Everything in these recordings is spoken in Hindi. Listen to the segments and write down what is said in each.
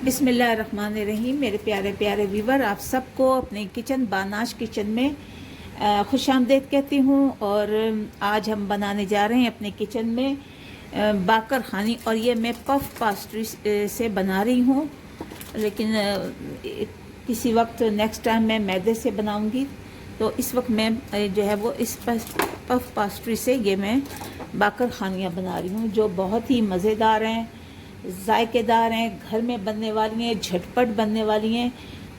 बिस्मिल्लाहिर्रहमानिर्रहीम। मेरे प्यारे प्यारे व्यूवर, आप सबको अपने किचन बानाश किचन में खुशामदीद कहती हूँ। और आज हम बनाने जा रहे हैं अपने किचन में बाकर खानी, और ये मैं पफ पास्ट्री से बना रही हूँ, लेकिन किसी वक्त नेक्स्ट टाइम मैं मैदे से बनाऊँगी। तो इस वक्त मैं जो है वो इस पफ पास्ट्री से ये मैं बाकर खानियाँ बना रही हूँ, जो बहुत ही मज़ेदार हैं, जायकेदार हैं, घर में बनने वाली हैं, झटपट बनने वाली हैं,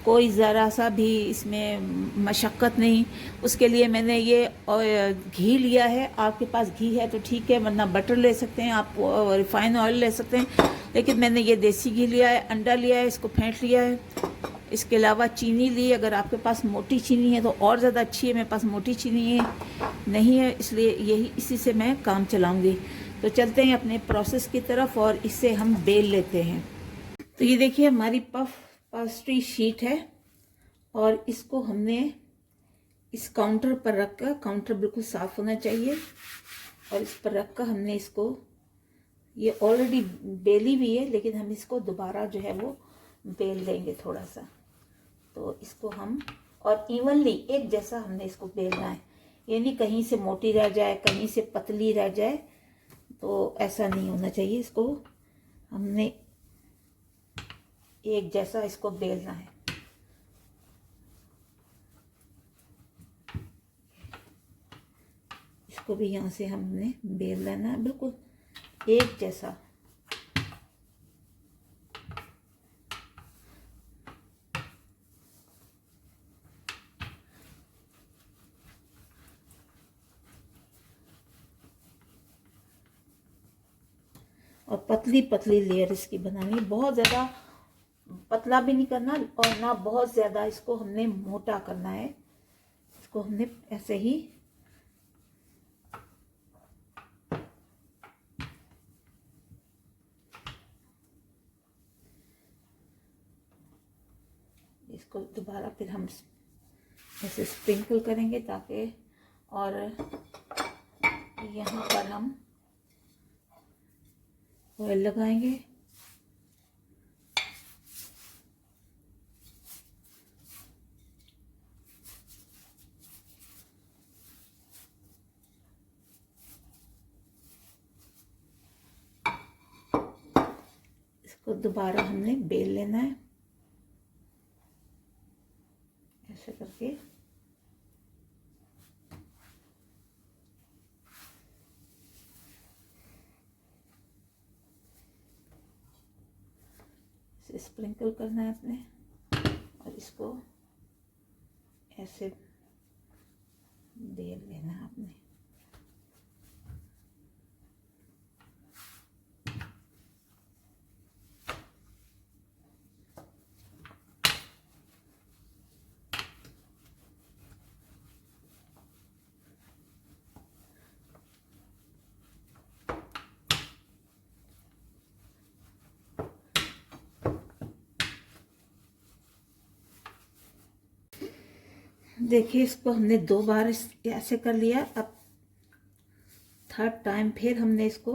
कोई ज़रा सा भी इसमें मशक्क़त नहीं। उसके लिए मैंने ये घी लिया है। आपके पास घी है तो ठीक है, वरना बटर ले सकते हैं, आप रिफ़ाइन ऑयल ले सकते हैं, लेकिन मैंने ये देसी घी लिया है। अंडा लिया है, इसको फेंट लिया है। इसके अलावा चीनी ली, अगर आपके पास मोटी चीनी है तो और ज़्यादा अच्छी है। मेरे पास मोटी चीनी नहीं है, इसलिए इसी से मैं काम चलाऊँगी। तो चलते हैं अपने प्रोसेस की तरफ और इससे हम बेल लेते हैं। तो ये देखिए हमारी पफ पास्ट्री शीट है, और इसको हमने इस काउंटर पर रखकर, काउंटर बिल्कुल साफ़ होना चाहिए, और इस पर रखकर हमने इसको, ये ऑलरेडी बेली भी है, लेकिन हम इसको दोबारा जो है वो बेल देंगे थोड़ा सा। तो इसको हम, और इवनली एक जैसा हमने इसको बेलना है, यानी कहीं से मोटी रह जाए, कहीं से पतली रह जाए, तो ऐसा नहीं होना चाहिए। इसको हमने एक जैसा इसको बेलना है। इसको भी यहाँ से हमने बेल लेना है, बिल्कुल एक जैसा। और पतली पतली लेयर इसकी बनानी है, बहुत ज़्यादा पतला भी नहीं करना और ना बहुत ज़्यादा इसको हमने मोटा करना है। इसको हमने ऐसे ही इसको दोबारा फिर हम ऐसे स्प्रिंकल करेंगे, ताकि, और यहाँ पर हम ऑयल लगाएंगे। इसको दोबारा हमने बेल लेना है ऐसे करके। इसे स्प्रिंकल करना है अपने, और इसको ऐसे बेल लेना है अपने। देखिए इसको हमने 2 बार ऐसे कर लिया। अब थर्ड टाइम फिर हमने इसको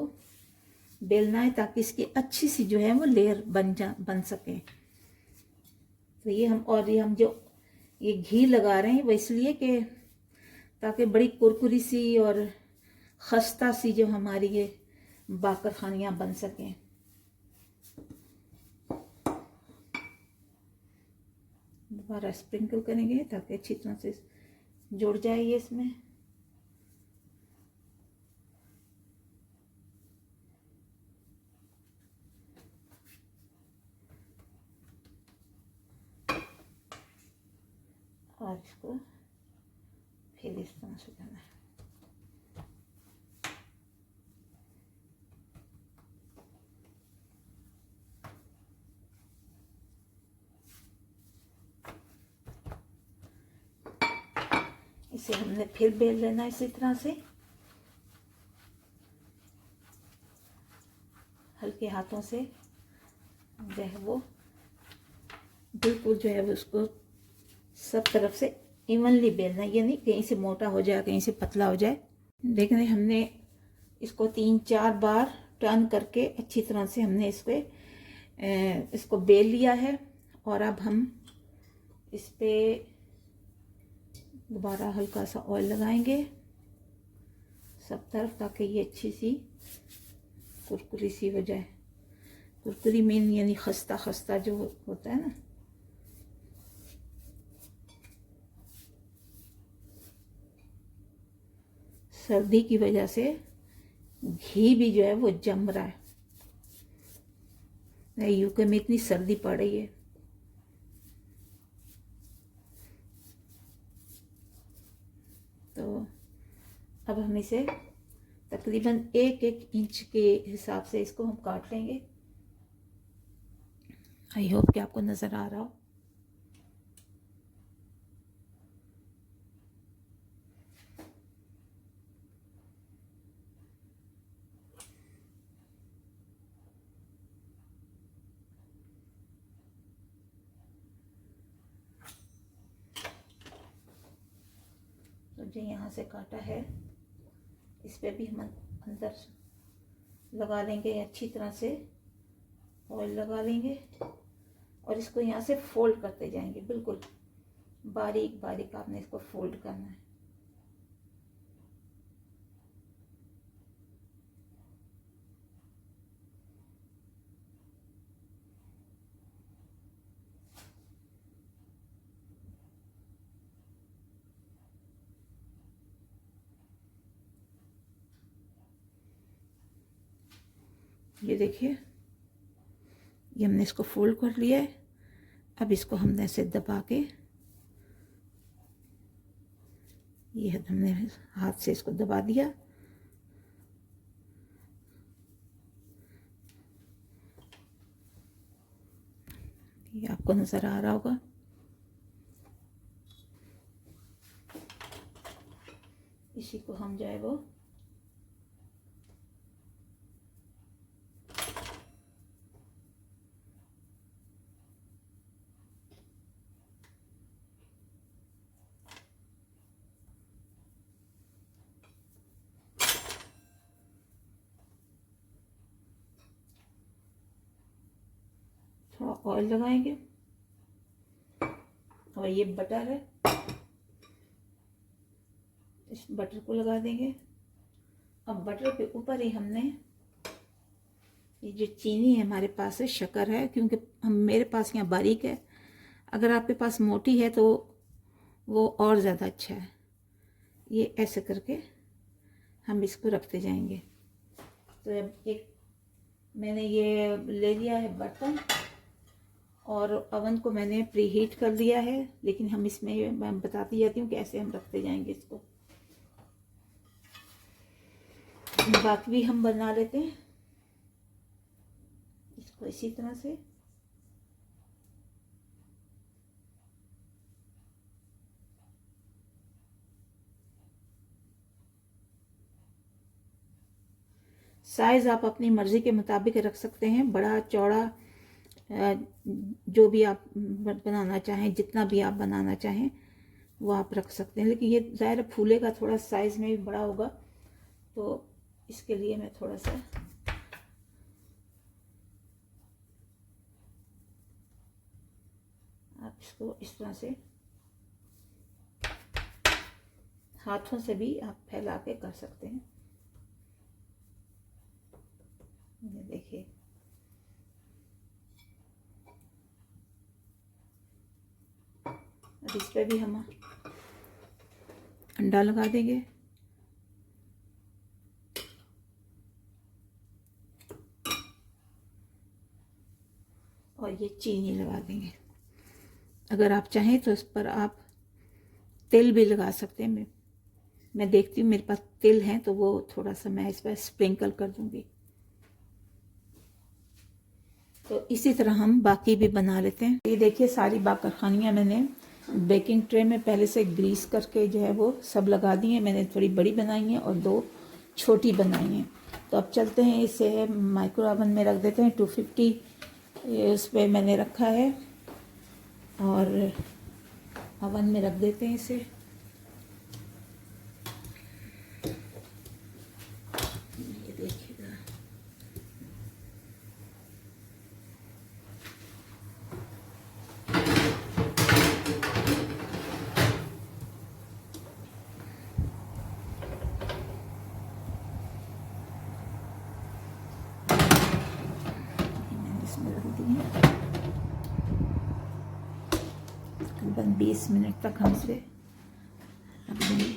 बेलना है, ताकि इसकी अच्छी सी जो है वो लेयर बन सके। तो ये हम जो ये घी लगा रहे हैं वो इसलिए कि ताकि बड़ी कुरकुरी सी और खस्ता सी जो हमारी ये बाकर खानियाँ बन सकें। दोबारा स्प्रिंकल करेंगे ताकि अच्छी तरह से जुड़ जाए ये इसमें। और इसको फिर इस तरह से करना है। इसे हमने फिर बेल लेना है इसी तरह से, हल्के हाथों से जो है वो बिल्कुल जो है वो उसको सब तरफ से इवनली बेलना है। ये नहीं कहीं से मोटा हो जाए, कहीं से पतला हो जाए। देखने हमने इसको 3-4 बार टर्न करके अच्छी तरह से हमने इस पर इसको बेल लिया है और अब हम इस पे दोबारा हल्का सा ऑयल लगाएंगे सब तरफ, ताकि ये अच्छी सी कुरकुरी सी हो जाए। कुरकुरी मीन यानी खस्ता खस्ता जो होता है ना। सर्दी की वजह से घी भी जो है वो जम रहा है। यूके में इतनी सर्दी पड़ रही है। तो अब हम इसे तकरीबन 1-1 इंच के हिसाब से इसको हम काट लेंगे। आई होप कि आपको नज़र आ रहा हो। तो जो यहाँ से काटा है इस पे भी हम अंदर लगा लेंगे, अच्छी तरह से ऑयल लगा लेंगे और इसको यहाँ से फोल्ड करते जाएंगे। बिल्कुल बारीक बारीक आपने इसको फोल्ड करना है। ये देखिए, ये हमने इसको फोल्ड कर लिया है। अब इसको हमने ऐसे दबा के, ये हमने हाथ से इसको दबा दिया। ये आपको नज़र आ रहा होगा। इसी को हम जो है वो थोड़ा ऑयल लगाएंगे और ये बटर है, इस बटर को लगा देंगे। अब बटर के ऊपर ही हमने ये जो चीनी है हमारे पास है, शक्कर है, क्योंकि हम मेरे पास यहाँ बारीक है, अगर आपके पास मोटी है तो वो और ज़्यादा अच्छा है। ये ऐसे करके हम इसको रखते जाएंगे। तो अब एक मैंने ये ले लिया है बर्तन और अवन को मैंने प्री हीट कर दिया है, लेकिन हम इसमें मैं बताती जाती हूँ कि ऐसे हम रखते जाएंगे इसको। बाकी भी हम बना लेते हैं इसको इसी तरह से। साइज़ आप अपनी मर्ज़ी के मुताबिक रख सकते हैं, बड़ा चौड़ा जो भी आप बनाना चाहें, जितना भी आप बनाना चाहें वो आप रख सकते हैं। लेकिन ये ज़ाहिर फूलेगा थोड़ा, साइज़ में भी बड़ा होगा, तो इसके लिए मैं थोड़ा सा आप इसको इस तरह से हाथों से भी आप फैला के कर सकते हैं। ये देखिए, अब इस पर भी हम अंडा लगा देंगे और ये चीनी लगा देंगे। अगर आप चाहें तो इस पर आप तिल भी लगा सकते हैं। मैं देखती हूँ मेरे पास तिल हैं तो वो थोड़ा सा मैं इस पर स्प्रिंकल कर दूंगी। तो इसी तरह हम बाकी भी बना लेते हैं। ये देखिए, सारी बाकरखानियाँ मैंने बेकिंग ट्रे में पहले से ग्रीस करके जो है वो सब लगा दी हैं। मैंने थोड़ी बड़ी बनाई हैं और 2 छोटी बनाई हैं। तो अब चलते हैं, इसे माइक्रो ओवन में रख देते हैं। 250 उस पर मैंने रखा है और ओवन में रख देते हैं इसे। ये देखिएगा, हैं। तकरीबन 20 मिनट तक हम इसे रख देंगे।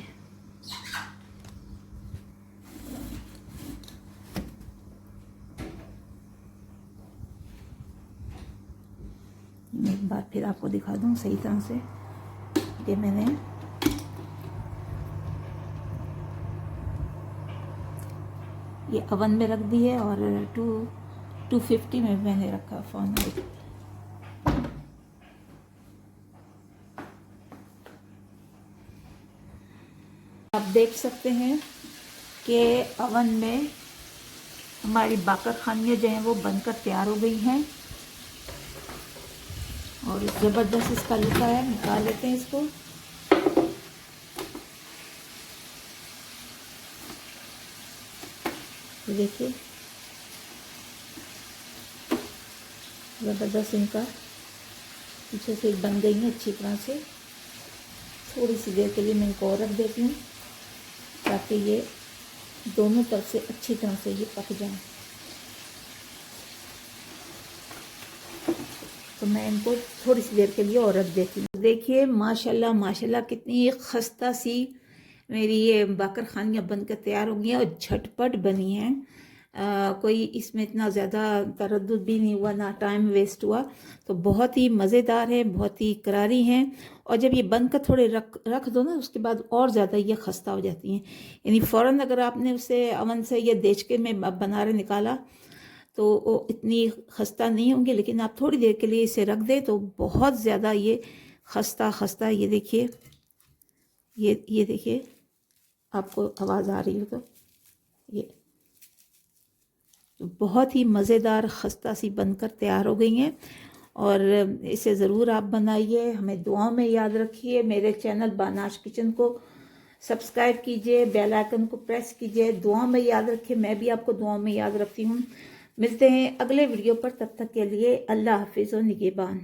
मैं एक बार फिर आपको दिखा दूं सही तरह से। ये मैंने ये ओवन में रख दी है और 250 में मैंने रखा फ़ॉर्नवेट। आप देख सकते हैं कि ओवन में हमारी बाकर खानियाँ जो हैं वो बनकर तैयार हो गई हैं और ज़बरदस्त इसका लुक आया। निकाल लेते हैं इसको। देखिए ज़बरदस्त इनका पीछे से बन गई है अच्छी तरह से। थोड़ी सी देर के लिए मैं इनको और रख देती हूँ ताकि ये दोनों तरफ से अच्छी तरह से ये पक जाए। तो मैं इनको थोड़ी सी देर के लिए और रख देती हूँ। देखिए माशाल्लाह माशाल्लाह कितनी खस्ता सी मेरी ये बाकर खानियाँ बनकर तैयार हो गई हैं और झटपट बनी हैं। कोई इसमें इतना ज़्यादा तरद्दुद भी नहीं हुआ, ना टाइम वेस्ट हुआ। तो बहुत ही मज़ेदार है, बहुत ही करारी हैं और जब ये बनकर थोड़े रख दो ना उसके बाद और ज़्यादा ये खस्ता हो जाती हैं। यानी फ़ौरन अगर आपने उसे अवन से या देचके में बना रहे निकाला तो वो इतनी खस्ता नहीं होंगी, लेकिन आप थोड़ी देर के लिए इसे रख दें तो बहुत ज़्यादा ये खस्ता। ये देखिए, ये देखिए, आपको आवाज़ आ रही हो तो ये बहुत ही मज़ेदार खस्ता सी बनकर तैयार हो गई हैं और इसे ज़रूर आप बनाइए। हमें दुआओं में याद रखिए। मेरे चैनल बानाश किचन को सब्सक्राइब कीजिए, बेल आइकन को प्रेस कीजिए। दुआओं में याद रखिए, मैं भी आपको दुआओं में याद रखती हूँ। मिलते हैं अगले वीडियो पर, तब तक के लिए अल्लाह हाफिज़ और निगहबान।